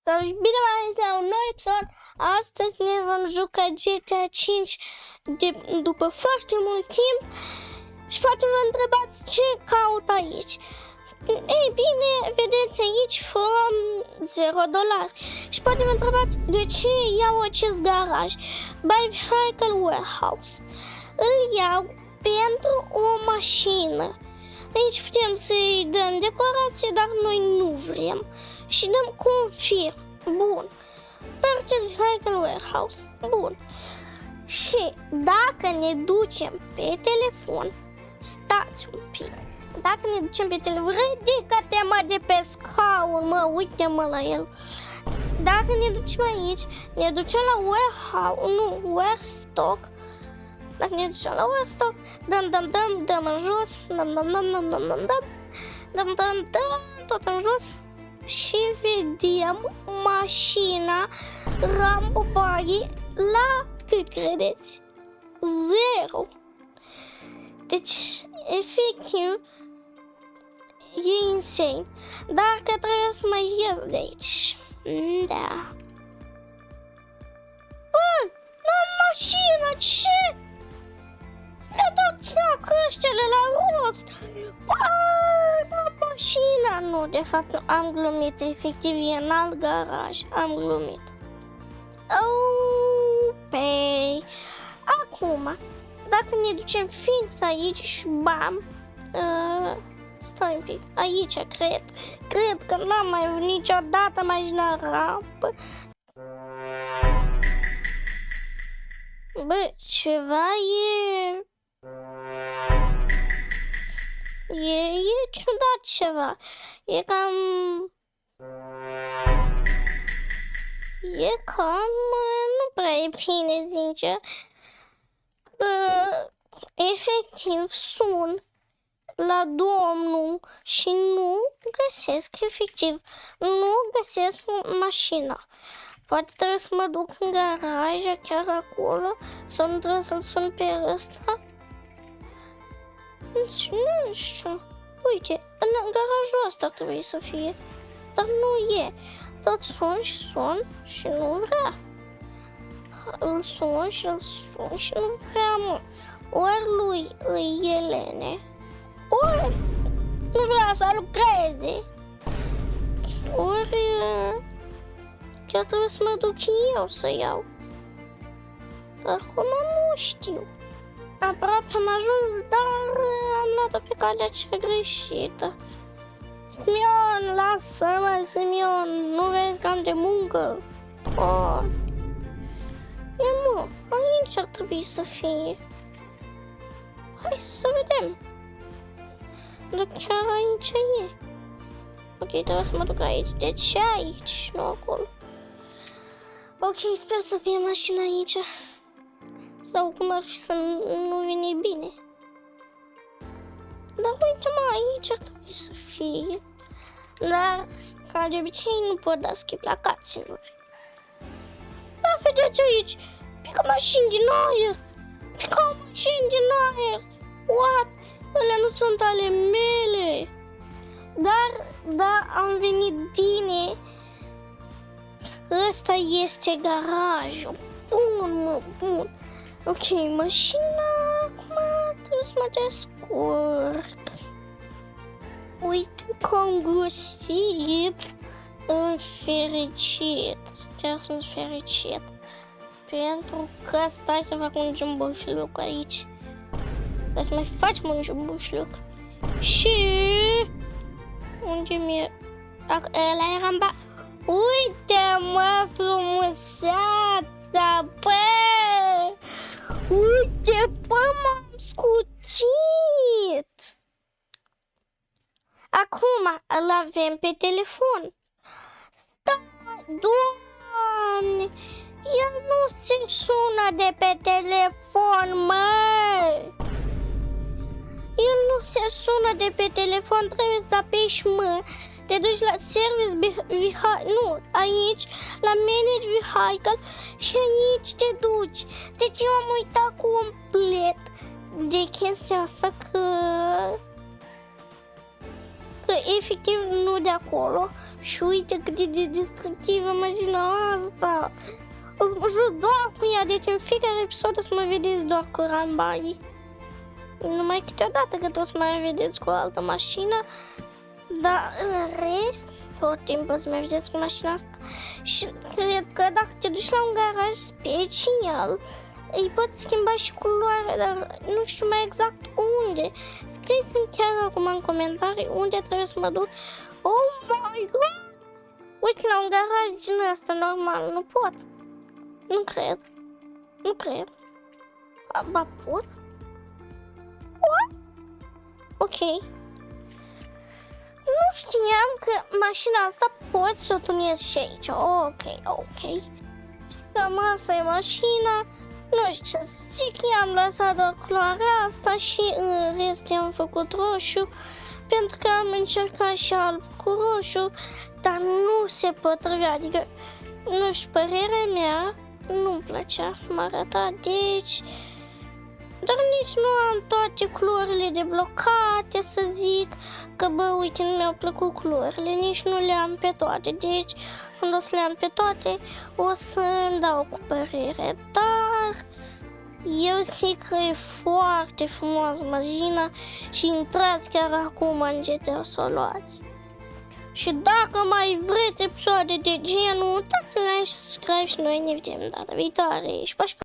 Sau bine v-am zis la un nou episod. Astăzi ne vom juca GTA 5 după foarte mult timp. Și poate vă întrebați ce caut aici. Ei bine, vedeți aici from $0. Și poate vă întrebați de ce iau acest garaj. By Vehicle Warehouse. Îl iau pentru o mașină. Aici putem să-i dăm decorație, dar noi nu vrem. Și dăm confirm. Bun. Purchase Vehicle Warehouse. Bun. Și dacă ne ducem pe telefon, stați un pic. Dacă ne ducem pe telefon, ridică-te mă de pe scaun, mă, uite-mă la el. Dacă ne ducem aici, ne ducem la warehouse, nu, warestock. Dacă ne ducem la warestock, dăm în jos, dăm tot în jos. Și vedem mașina Rambo Buggy la, cât credeți? 0. Deci, efectiv, e insane. Dar că trebuie să mai ies de aici. Da. Bă, n-am mașină, ce? Mi-a dat țeacă ăștile la rost. Bă, n-am mașină. Nu, de fapt nu, am glumit. Efectiv, e în alt garaj. Am glumit. Păi, acum, dacă ne ducem fix aici și bam, stai un pic, aici cred că n-am mai avut niciodată mașina rampă. Bă, ceva e ciudat ceva, e cam nu prea e bine, sincer. Efectiv sun la domnul și nu găsesc mașina. Poate trebuie să mă duc în garaj, chiar acolo, sau nu trebuie să-l sun pe ăsta. Nu știu. Uite, în garajul ăsta ar trebui să fie, dar nu e. Tot sun și nu vrea. Îl sun și nu vrea, mă. Ori lui îi Elene, ori nu vrea să lucreze, ori chiar trebuie să mă duc eu să iau. Dar acum nu știu. Aproape am ajuns, dar am luat-o pe calea cea greșită. Simion, lasă-mă, Simion, nu vezi că am de muncă? Mă, aici ar trebui să fie. Hai să vedem. Dar chiar aici e. Ok, trebuie să mă duc aici. De ce aici și nu acolo? Ok, sper să fie mașina aici. Sau cum ar fi să nu vine bine. Dar uite-mă, aici ar trebui să fie. Dar, ca de obicei, nu pot da skip la cutscene-uri. Da, vedeți aici, pică mașini din aer. What? Alea nu sunt ale mele. Dar, da, am venit bine. Ăsta este garajul. Bun. Ok, mașina, acum trebuie să mă descurc. Uite că am găsit. Fericit. Chiar sunt fericit. Pentru că stai să fac un jumbușluc aici. Stai să mai facem un jumbușluc. Și unde mi-e? Ăla era în Uite, mă, frumuseața, bă! Uite, bă, m-am scutit! Acum îl avem pe telefon. Stai, Doamne! El nu se sună de pe telefon, mă! El nu se sună de pe telefon, trebuie să apeși mă. Te duci la Service Vehicle, nu, aici, la Manage Vehicle și aici te duci. Deci eu am uitat complet de chestia asta că efectiv nu de acolo. Și uite cât de destructivă mașina asta. O să mă joc doar cu ea, deci în fiecare episod o să mă vedeți doar cu Rambai. Numai câteodată că o să mai vedeți cu o altă mașină. Dar în rest, tot timpul o să mai vedeți cu mașina asta. Și cred că dacă te duci la un garaj special, îi poți schimba și culoarea, dar nu știu mai exact unde. Scrieți-mi chiar acum în comentarii unde trebuie să mă duc. Oh my god! Uite, la un garaj din ăsta normal, nu pot. Nu cred. Nu cred. Ba pot? What? Ok. Nu știam că mașina asta poți să o tunezi și aici. Ok. Cam asta e mașina. Nu știu ce să zic, i-am lăsat doar culoarea asta și în rest i-am făcut roșu. Pentru că am încercat și alb cu roșu, dar nu se potrivea. Adică, nu știu, părerea mea, nu-mi plăcea cum arăta, deci... Dar nici nu am toate culorile deblocate, să zic, că bă, uite, nu mi-au plăcut culorile, nici nu le am pe toate, deci când o să le am pe toate, o să-mi dau cu părere, dar eu zic că e foarte frumoasă mașina și intrați chiar acum în GTA să o luați. Și dacă mai vreți episoade de genul, uitați-vă și subscribe și noi ne vedem data viitoare și pa!